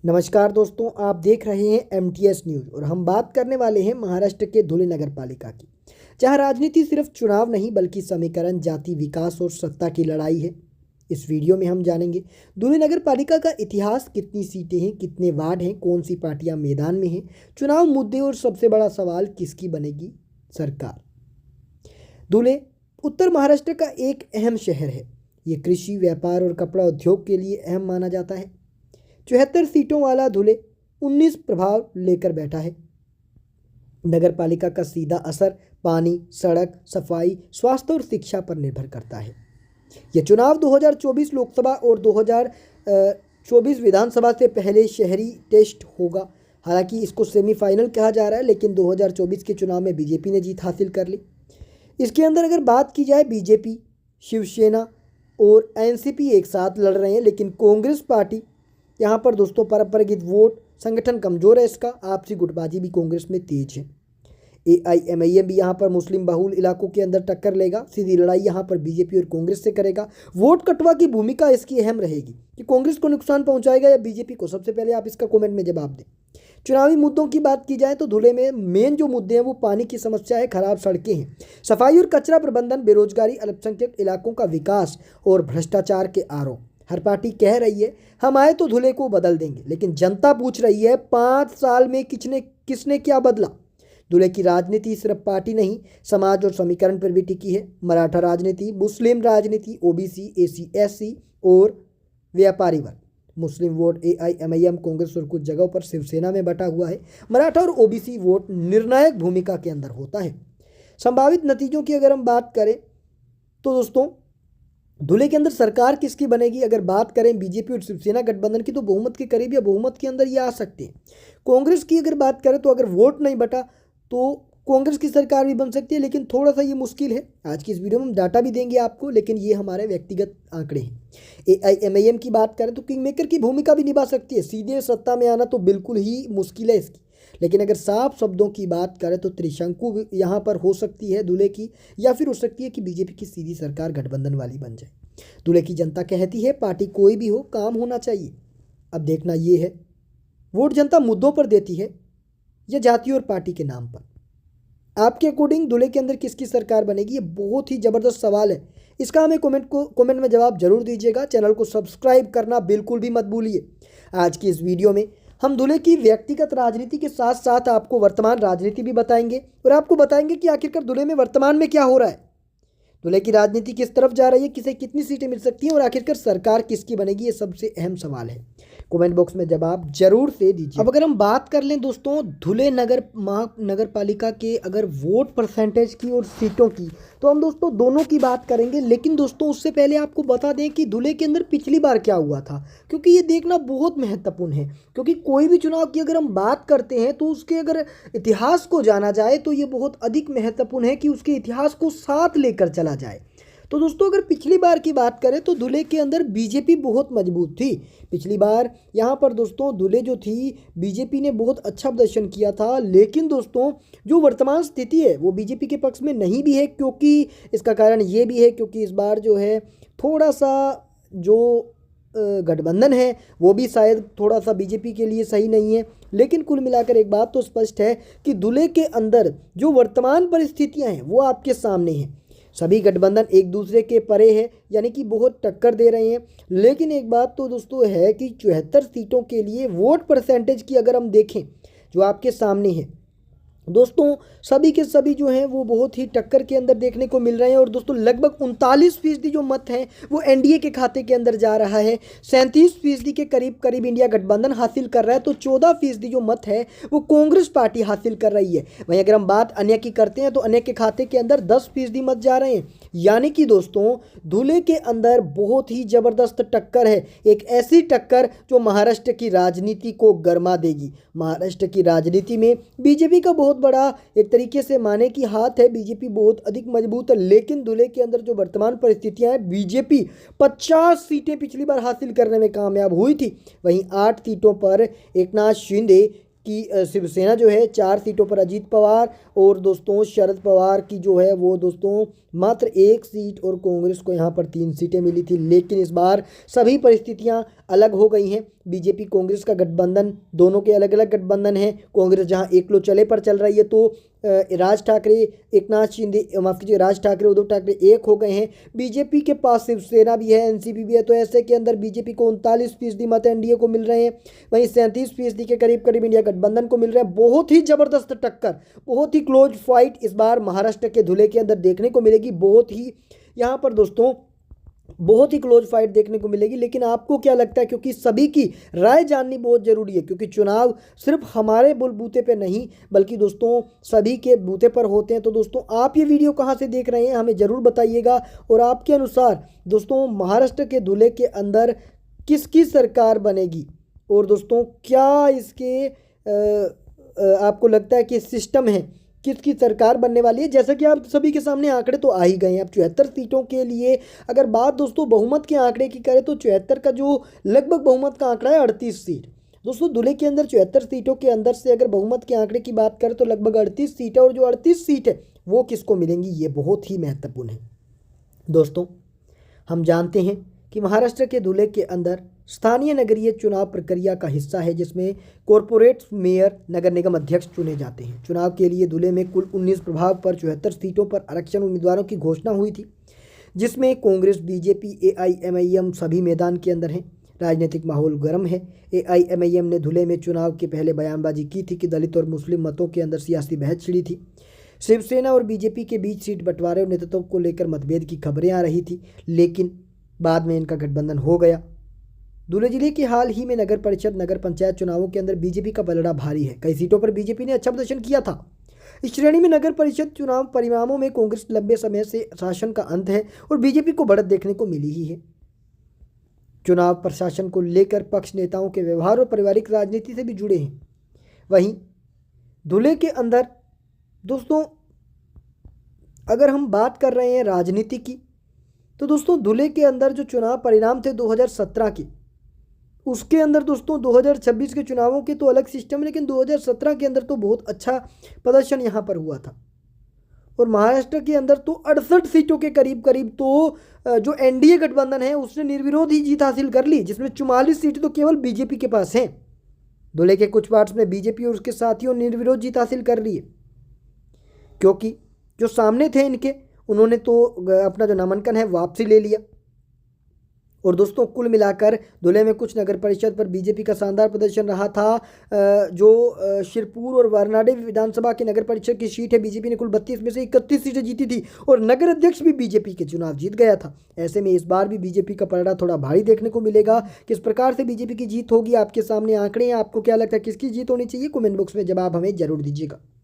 नमस्कार दोस्तों, आप देख रहे हैं MTS न्यूज़ और हम बात करने वाले हैं महाराष्ट्र के धुले नगर पालिका की, जहां राजनीति सिर्फ चुनाव नहीं बल्कि समीकरण, जाति, विकास और सत्ता की लड़ाई है। इस वीडियो में हम जानेंगे धुले नगर पालिका का इतिहास, कितनी सीटें हैं, कितने वार्ड हैं, कौन सी पार्टियां मैदान में हैं, चुनाव मुद्दे और सबसे बड़ा सवाल, किसकी बनेगी सरकार। धुले उत्तर महाराष्ट्र का एक अहम शहर है। ये कृषि, व्यापार और कपड़ा उद्योग के लिए अहम माना जाता है। 74 सीटों वाला धुले 19 प्रभाव लेकर बैठा है। नगर पालिका का सीधा असर पानी, सड़क, सफाई, स्वास्थ्य और शिक्षा पर निर्भर करता है। यह चुनाव 2024 लोकसभा और 2024 विधानसभा से पहले शहरी टेस्ट होगा। हालांकि इसको सेमीफाइनल कहा जा रहा है, लेकिन 2024 के चुनाव में बीजेपी ने जीत हासिल कर ली। इसके अंदर अगर बात की जाए, बीजेपी, शिवसेना और एनसीपी एक साथ लड़ रहे हैं, लेकिन कांग्रेस पार्टी यहाँ पर दोस्तों परंपरागत वोट संगठन कमजोर है। इसका आपसी गुटबाजी भी कांग्रेस में तेज है। AIMIM भी यहाँ पर मुस्लिम बहुल इलाकों के अंदर टक्कर लेगा। सीधी लड़ाई यहाँ पर बीजेपी और कांग्रेस से करेगा। वोट कटवा की भूमिका इसकी अहम रहेगी कि कांग्रेस को नुकसान पहुंचाएगा या बीजेपी को। सबसे पहले आप इसका कमेंट में जवाब दें। चुनावी मुद्दों की बात की जाए तो धुले में मेन जो मुद्दे हैं वो पानी की समस्या है, खराब सड़कें हैं, सफाई और कचरा प्रबंधन, बेरोजगारी, अल्पसंख्यक इलाकों का विकास और भ्रष्टाचार के आरोप। हर पार्टी कह रही है हम आए तो धुले को बदल देंगे, लेकिन जनता पूछ रही है 5 साल में किसने क्या बदला। धुले की राजनीति सिर्फ पार्टी नहीं, समाज और समीकरण पर भी टिकी है। मराठा राजनीति, मुस्लिम राजनीति, OBC, SC, SC और व्यापारी वर्ग। मुस्लिम वोट AIMIM, कांग्रेस और कुछ जगहों पर शिवसेना में बटा हुआ है। मराठा और OBC वोट निर्णायक भूमिका के अंदर होता है। संभावित नतीजों की अगर हम बात करें तो दोस्तों धुले के अंदर सरकार किसकी बनेगी। अगर बात करें बीजेपी और शिवसेना गठबंधन की, तो बहुमत के करीब या बहुमत के अंदर ये आ सकते हैं। कांग्रेस की अगर बात करें तो अगर वोट नहीं बटा तो कांग्रेस की सरकार भी बन सकती है, लेकिन थोड़ा सा ये मुश्किल है। आज की इस वीडियो में हम डाटा भी देंगे आपको, लेकिन ये हमारे व्यक्तिगत आंकड़े हैं। AIMIM की बात करें तो किंग मेकर की भूमिका भी निभा सकती है। सीधे सत्ता में आना तो बिल्कुल ही मुश्किल है इसकी, लेकिन अगर साफ शब्दों की बात करें तो त्रिशंकु यहाँ पर हो सकती है धुले की, या फिर हो सकती है कि बीजेपी की सीधी सरकार गठबंधन वाली बन जाए। धुले की जनता कहती है पार्टी कोई भी हो, काम होना चाहिए। अब देखना ये है वोट जनता मुद्दों पर देती है या जाति और पार्टी के नाम पर। आपके अकॉर्डिंग धुले के अंदर किसकी सरकार बनेगी? ये बहुत ही ज़बरदस्त सवाल है। इसका हमें कमेंट में जवाब जरूर दीजिएगा। चैनल को सब्सक्राइब करना बिल्कुल भी मत भूलिए। आज की इस वीडियो में हम धुले की व्यक्तिगत राजनीति के साथ साथ आपको वर्तमान राजनीति भी बताएंगे और आपको बताएंगे कि आखिरकार धुले में वर्तमान में क्या हो रहा है, धुले की राजनीति किस तरफ जा रही है, किसे कितनी सीटें मिल सकती हैं और आखिरकार सरकार किसकी बनेगी। ये सबसे अहम सवाल है। कमेंट बॉक्स में जवाब जरूर से दीजिए। अब अगर हम बात कर लें दोस्तों धुले नगर पालिका के अगर वोट परसेंटेज की और सीटों की, तो हम दोस्तों दोनों की बात करेंगे। लेकिन दोस्तों उससे पहले आपको बता दें कि धुले के अंदर पिछली बार क्या हुआ था, क्योंकि ये देखना बहुत महत्वपूर्ण है। क्योंकि कोई भी चुनाव की अगर हम बात करते हैं तो उसके अगर इतिहास को जाना जाए तो ये बहुत अधिक महत्वपूर्ण है कि उसके इतिहास को साथ लेकर चला जाए। तो दोस्तों अगर पिछली बार की बात करें तो धुले के अंदर बीजेपी बहुत मजबूत थी। पिछली बार यहाँ पर दोस्तों धुले जो थी बीजेपी ने बहुत अच्छा प्रदर्शन किया था। लेकिन दोस्तों जो वर्तमान स्थिति है वो बीजेपी के पक्ष में नहीं भी है, क्योंकि इसका कारण ये भी है क्योंकि इस बार जो है थोड़ा सा जो गठबंधन है वो भी शायद थोड़ा सा बीजेपी के लिए सही नहीं है। लेकिन कुल मिलाकर एक बात तो स्पष्ट है कि धुले के अंदर जो वर्तमान परिस्थितियां हैं वो आपके सामने हैं। सभी गठबंधन एक दूसरे के परे है, यानी कि बहुत टक्कर दे रहे हैं। लेकिन एक बात तो दोस्तों है कि 74 सीटों के लिए वोट परसेंटेज की अगर हम देखें जो आपके सामने है दोस्तों, सभी के सभी जो हैं वो बहुत ही टक्कर के अंदर देखने को मिल रहे हैं। और दोस्तों लगभग 39% जो मत हैं वो एनडीए के खाते के अंदर जा रहा है। 37% के करीब इंडिया गठबंधन हासिल कर रहा है, तो 14% जो मत है वो कांग्रेस पार्टी हासिल कर रही है। वहीं अगर हम बात अन्य की करते हैं तो अन्य के खाते के अंदर 10% मत जा रहे हैं। यानी कि दोस्तों धुले के अंदर बहुत ही ज़बरदस्त टक्कर है, एक ऐसी टक्कर जो महाराष्ट्र की राजनीति को गरमा देगी। महाराष्ट्र की राजनीति में बीजेपी का बहुत बड़ा एक तरीके से माने कि हाथ है, बीजेपी बहुत अधिक मजबूत है। लेकिन धुले के अंदर जो वर्तमान परिस्थितियां हैं, बीजेपी 50 सीटें पिछली बार हासिल करने में कामयाब हुई थी। वहीं 8 सीटों पर एकनाथ शिंदे की शिवसेना जो है, 4 सीटों पर अजीत पवार और दोस्तों शरद पवार की जो है वो दोस्तों मात्र 1 सीट, और कांग्रेस को यहाँ पर 3 सीटें मिली थी। लेकिन इस बार सभी परिस्थितियाँ अलग हो गई हैं। बीजेपी कांग्रेस का गठबंधन, दोनों के अलग अलग गठबंधन हैं। कांग्रेस जहां एक लो चले पर चल रही है, तो राज ठाकरे, एकनाथ शिंदे, माफ कीजिए, राज ठाकरे, उद्धव ठाकरे एक हो गए हैं। बीजेपी के पास शिवसेना भी है, एनसीपी भी है। तो ऐसे के अंदर बीजेपी को 39% मत एनडीए को मिल रहे हैं, वहीं 37% के करीब करीब इंडिया गठबंधन को मिल रहे हैं। बहुत ही जबरदस्त टक्कर, बहुत ही क्लोज फाइट इस बार महाराष्ट्र के धुले के अंदर देखने को मिलेगी। बहुत ही यहाँ पर दोस्तों बहुत ही क्लोज फाइट देखने को मिलेगी। लेकिन आपको क्या लगता है, क्योंकि सभी की राय जाननी बहुत जरूरी है, क्योंकि चुनाव सिर्फ हमारे बूथे पे नहीं बल्कि दोस्तों सभी के बूथे पर होते हैं। तो दोस्तों आप ये वीडियो कहाँ से देख रहे हैं हमें ज़रूर बताइएगा, और आपके अनुसार दोस्तों महाराष्ट्र के धुले के अंदर किसकी सरकार बनेगी, और दोस्तों क्या इसके आपको लगता है कि सिस्टम है किसकी सरकार बनने वाली है। जैसा कि आप सभी के सामने आंकड़े तो आ ही गए हैं। अब 74 सीटों के लिए अगर बात दोस्तों बहुमत के आंकड़े की करें, तो 74 का जो लगभग बहुमत का आंकड़ा है 38 सीट। दोस्तों धुले के अंदर 74 सीटों के अंदर से अगर बहुमत के आंकड़े की बात करें तो लगभग 38 सीट है, और जो 38 सीट है वो किसको मिलेंगी, ये बहुत ही महत्वपूर्ण है। दोस्तों हम जानते हैं कि महाराष्ट्र के धुले के अंदर स्थानीय नगरीय चुनाव प्रक्रिया का हिस्सा है, जिसमें कॉरपोरेट मेयर, नगर निगम अध्यक्ष चुने जाते हैं। चुनाव के लिए धुले में कुल 19 प्रभाव पर 74 सीटों पर आरक्षण उम्मीदवारों की घोषणा हुई थी, जिसमें कांग्रेस, बीजेपी, एआईएमआईएम सभी मैदान के अंदर हैं। राजनीतिक माहौल गर्म है। एआईएमआईएम ने धुले में चुनाव के पहले बयानबाजी की थी कि दलित और मुस्लिम मतों के अंदर सियासी बहस छिड़ी थी। शिवसेना और बीजेपी के बीच सीट बंटवारे और नेतृत्व को लेकर मतभेद की खबरें आ रही थी, लेकिन बाद में इनका गठबंधन हो गया। धुले जिले के हाल ही में नगर परिषद, नगर पंचायत चुनावों के अंदर बीजेपी का पलड़ा भारी है। कई सीटों पर बीजेपी ने अच्छा प्रदर्शन किया था। इस श्रेणी में नगर परिषद चुनाव परिणामों में कांग्रेस लंबे समय से शासन का अंत है और बीजेपी को बढ़त देखने को मिली ही है। चुनाव प्रशासन को लेकर पक्ष नेताओं के व्यवहार और पारिवारिक राजनीति से भी जुड़े हैं। वहीं धुले के अंदर दोस्तों अगर हम बात कर रहे हैं राजनीति की, तो दोस्तों धुले के अंदर जो चुनाव परिणाम थे 2017 के, उसके अंदर दोस्तों 2026 के चुनावों के तो अलग सिस्टम है, लेकिन 2017 के अंदर तो बहुत अच्छा प्रदर्शन यहाँ पर हुआ था। और महाराष्ट्र के अंदर तो 68 सीटों के करीब करीब तो जो एनडीए गठबंधन है उसने निर्विरोध ही जीत हासिल कर ली, जिसमें 44 सीटें तो केवल बीजेपी के पास हैं। धुले के कुछ पार्ट्स में बीजेपी और उसके साथियों ने निर्विरोध जीत हासिल कर ली है, क्योंकि जो सामने थे इनके, उन्होंने तो अपना जो नामांकन है वापसी ले लिया। और दोस्तों कुल मिलाकर धुले में कुछ नगर परिषद पर बीजेपी का शानदार प्रदर्शन रहा था। जो शिरपुर और वारनाडे विधानसभा की नगर परिषद की सीट है, बीजेपी ने कुल 32 में से 31 सीटें जीती थी, और नगर अध्यक्ष भी बीजेपी के चुनाव जीत गया था। ऐसे में इस बार भी बीजेपी का पलड़ा थोड़ा भारी देखने को मिलेगा। किस प्रकार से बीजेपी की जीत होगी, आपके सामने आंकड़े हैं। आपको क्या लगता है किसकी जीत होनी चाहिए? कमेंट बॉक्स में जवाब हमें जरूर दीजिएगा।